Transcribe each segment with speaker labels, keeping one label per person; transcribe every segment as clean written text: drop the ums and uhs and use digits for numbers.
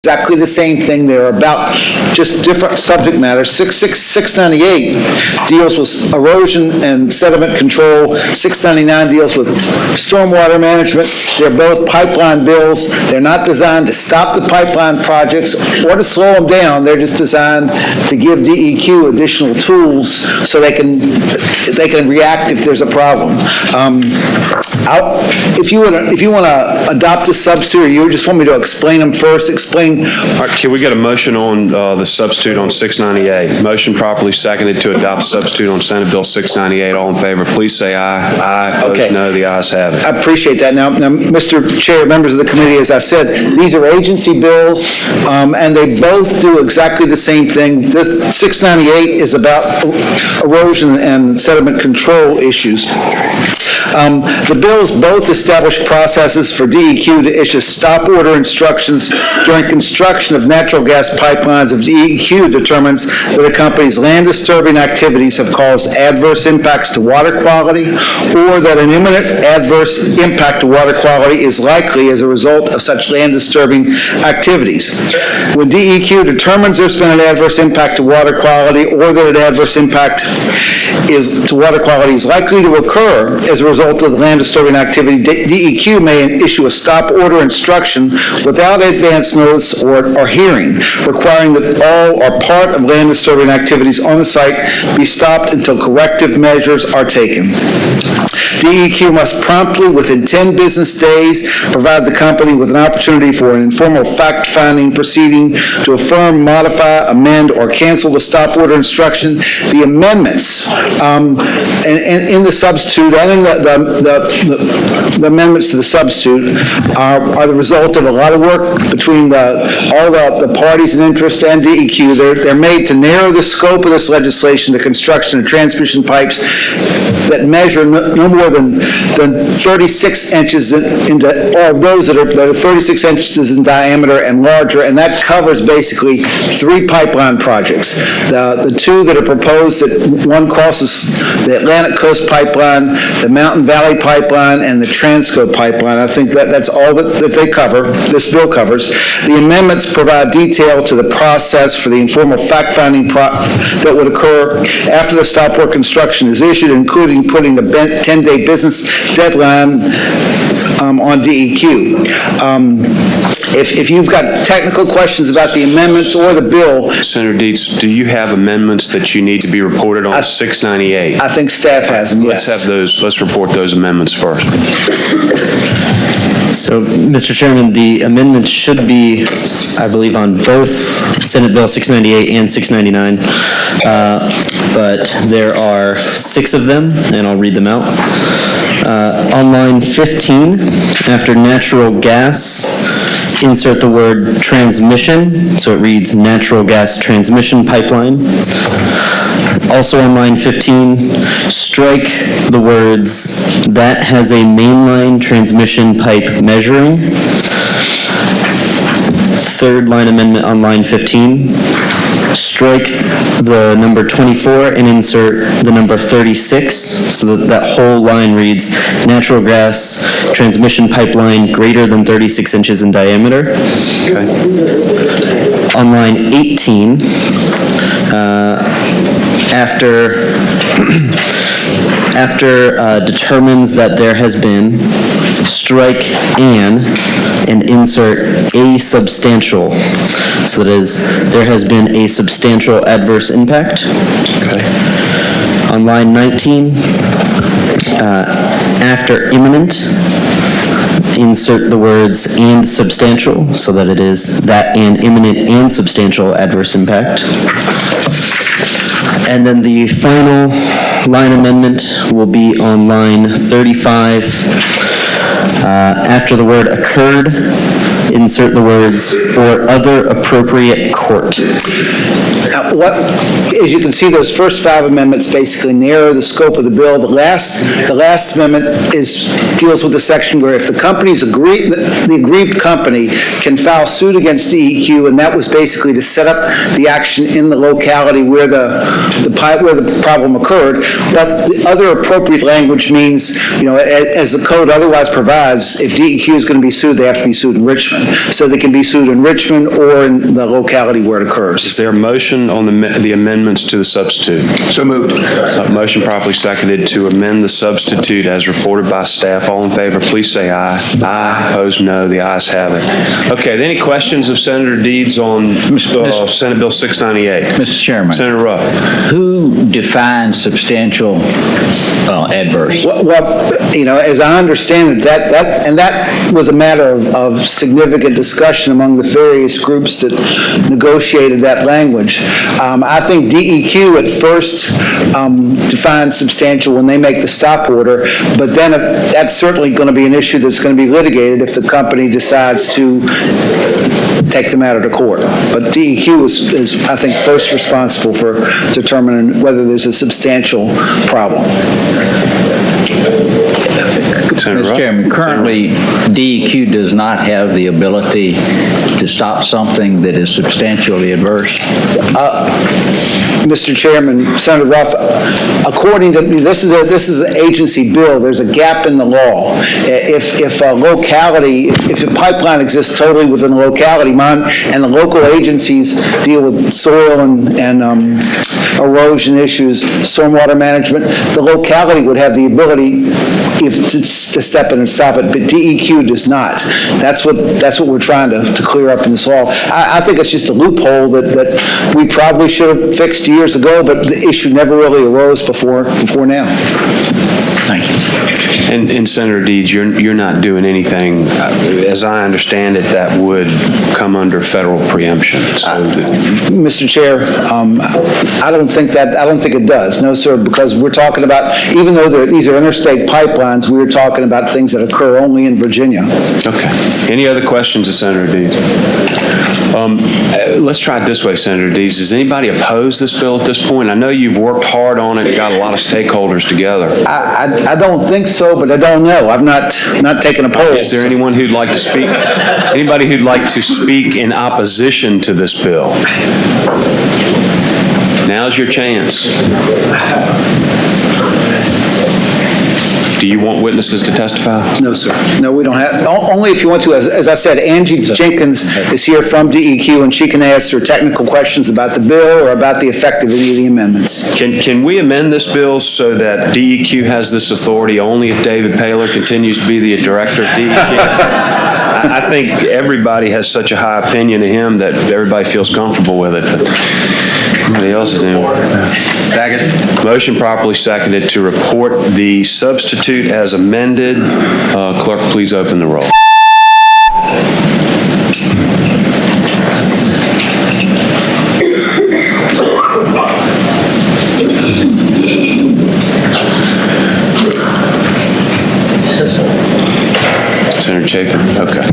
Speaker 1: exactly the same thing. They're about just different subject matter. 698 deals with erosion and sediment control. 699 deals with stormwater management. They're both pipeline bills. They're not designed to stop the pipeline projects or to slow them down. They're just designed to give DEQ additional tools so they can react if there's a problem. If you want to adopt a substitute, or you just want me to explain them first,
Speaker 2: All right, can we get a motion on the substitute on 698? Motion properly seconded to adopt substitute on Senate Bill 698. All in favor, please say aye. Aye. Opposed,
Speaker 1: Okay.
Speaker 2: no. The ayes have it.
Speaker 1: I appreciate that. Now, Mr. Chair, members of the committee, as I said, these are agency bills, and they both do exactly the same thing. The 698 is about erosion and sediment control issues. The bills both establish processes for DEQ to issue stop order instructions during construction of natural gas pipelines if DEQ determines that a company's land disturbing activities have caused adverse impacts to water quality, or that an imminent adverse impact to water quality is likely as a result of such land disturbing activities. When DEQ determines there's been an adverse impact to water quality, or that an adverse impact to water quality is likely to occur as a result of the land disturbing activity, DEQ may issue a stop order instruction without advance notice or hearing, requiring that all or part of land disturbing activities on the site be stopped until corrective measures are taken. DEQ must promptly, within 10 business days, provide the company with an opportunity for an informal fact-finding proceeding to affirm, modify, amend, or cancel the stop order instruction. The amendments in the substitute and in the amendments to the substitute are the result of a lot of work between all the parties in interest and DEQ. They're made to narrow the scope of this legislation to construction of transmission pipes that measure no more than 36 inches into all those that are 36 inches in diameter and larger, and that covers basically 3 pipeline projects. The 2 that are proposed, that one crosses the Atlantic Coast Pipeline, the Mountain Valley Pipeline, and the Transco Pipeline. I think that's all that they cover, this bill covers. The amendments provide detail to the process for the informal fact-finding that would occur after the stop work instruction is issued, including putting the 10-day business deadline on DEQ. If you've got technical questions about the amendments or the bill.
Speaker 2: Senator Dietz, do you have amendments that you need to be reported on 698?
Speaker 1: I think staff has them, yes.
Speaker 2: Let's report those amendments first.
Speaker 3: So, Mr. Chairman, the amendments should be, I believe, on both Senate Bill 698 and 699, but there are 6 of them, and I'll read them out. On line 15, after natural gas, insert the word transmission, so it reads natural gas transmission pipeline. Also on line 15, strike the words that has a mainline transmission pipe measuring. Third line amendment on line 15, strike the number 24 and insert the number 36, so that whole line reads natural gas transmission pipeline greater than 36 inches in diameter.
Speaker 2: Okay.
Speaker 3: On line 18, after determines that there has been, strike and insert a substantial. So that is, there has been a substantial adverse impact.
Speaker 2: Okay.
Speaker 3: On line 19, after imminent, insert the words and substantial, so that it is that an imminent and substantial adverse impact. And then the final line amendment will be on line 35. After the word occurred, insert the words or other appropriate court.
Speaker 1: As you can see, those first 5 amendments basically narrow the scope of the bill. The last amendment deals with the section where if the company's the aggrieved company can file suit against DEQ, and that was basically to set up the action in the locality where the problem occurred. But the other appropriate language means, as the code otherwise provides, if DEQ is going to be sued, they have to be sued in Richmond. jurisdiction. So they can be sued in Richmond or in the locality where it occurs.
Speaker 2: Is there a motion on the amendments to the substitute?
Speaker 1: So moved.
Speaker 2: Motion properly seconded to amend the substitute as reported by staff. All in favor, please say aye. Aye. Opposed, no. The ayes have it. Okay, any questions of Senator Deeds on Senate Bill 698?
Speaker 4: Mr. Chairman,
Speaker 2: Senator Ruff.
Speaker 4: who defines substantial adverse?
Speaker 1: Well, as I understand it, that was a matter of significant discussion among the various groups that negotiated that language. I think DEQ at first defines substantial when they make the stop order, but then that's certainly going to be an issue that's going to be litigated if the company decides to take the matter to court. But DEQ is, I think, first responsible for determining whether there's a substantial problem.
Speaker 4: Mr. Chairman, currently DEQ does not have the ability to stop something that is substantially adverse.
Speaker 1: Mr. Chairman, Senator Ruff, according to, this is an agency bill, there's a gap in the law. If a locality, if a pipeline exists totally within a locality, and the local agencies deal with soil and erosion issues, stormwater management, the locality would have the ability to step in and stop it, but DEQ does not. That's what we're trying to clear up in this law. I think it's just a loophole that we probably should have fixed years ago, but the issue never really arose before now.
Speaker 4: Thank you.
Speaker 2: And Senator Deeds, you're not doing anything, as I understand it, that would come under federal preemption.
Speaker 1: Mr. Chair, I don't think it does. No, sir, because we're talking about, even though these are interstate pipelines, we're talking about things that occur only in Virginia.
Speaker 2: Okay. Any other questions of Senator Deeds? Let's try it this way, Senator Deeds. Does anybody oppose this bill at this point? I know you've worked hard on it, got a lot of stakeholders together.
Speaker 1: I don't think so, but I don't know. I've not taken a poll.
Speaker 2: Is there anyone who'd like to speak? Anybody who'd like to speak in opposition to this bill? Now's your chance. Do you want witnesses to testify?
Speaker 1: No, sir. No, we don't have, only if you want to. As I said, Angie Jenkins is here from DEQ, and she can answer technical questions about the bill or about the effect of any of the amendments.
Speaker 2: Can we amend this bill so that DEQ has this authority only if David Paler continues to be the director of DEQ? I think everybody has such a high opinion of him that everybody feels comfortable with it, but nobody else is doing it. Second. Motion properly seconded to report the substitute as amended. Clerk, please open the roll. Senator Chafin, okay.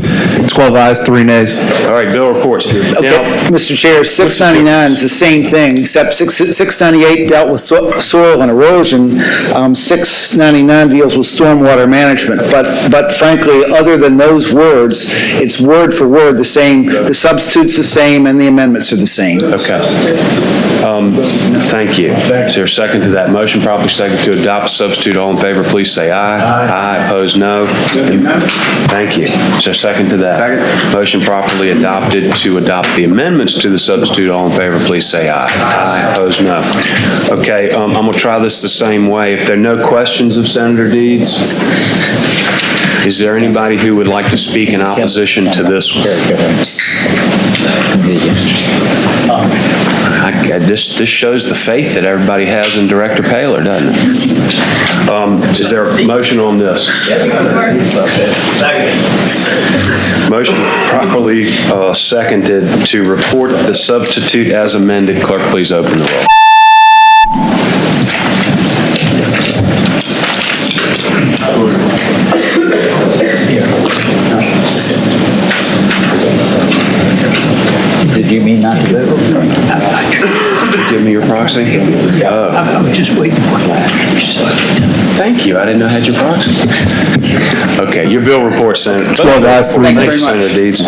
Speaker 5: 12 ayes, 3 nays.
Speaker 2: All right, bill reports.
Speaker 1: Okay,
Speaker 2: Now,
Speaker 1: Mr. Chair, 699 is the same thing, except 698 dealt with soil and erosion. 699 deals with stormwater management. But frankly, other than those words, it's word for word the same. The substitute's the same, and the amendments are the same.
Speaker 2: okay. Thank you. Is there a second to that? Motion properly second to adopt the substitute. All in favor, please say aye. Aye. Opposed, no. Thank you. Is there a second to that? Second. Motion properly adopted to adopt the amendments to the substitute. All in favor, please say aye. Aye. Opposed, no. Okay, I'm going to try this the same way. If there are no questions of Senator Deeds, is there anybody who would like to speak in opposition to this one? This shows the faith that everybody has in Director Paler, doesn't it? Is there a motion on this? Motion properly seconded to report the substitute as amended. Clerk, please open the roll.
Speaker 4: Did you mean not to vote?
Speaker 2: Did you give me your proxy?
Speaker 4: I was just waiting for that.
Speaker 2: Thank you. I didn't know I had your proxy. Okay, your bill report, Senator.
Speaker 5: 12 ayes, 3 nays.
Speaker 2: Thanks, Senator Deeds.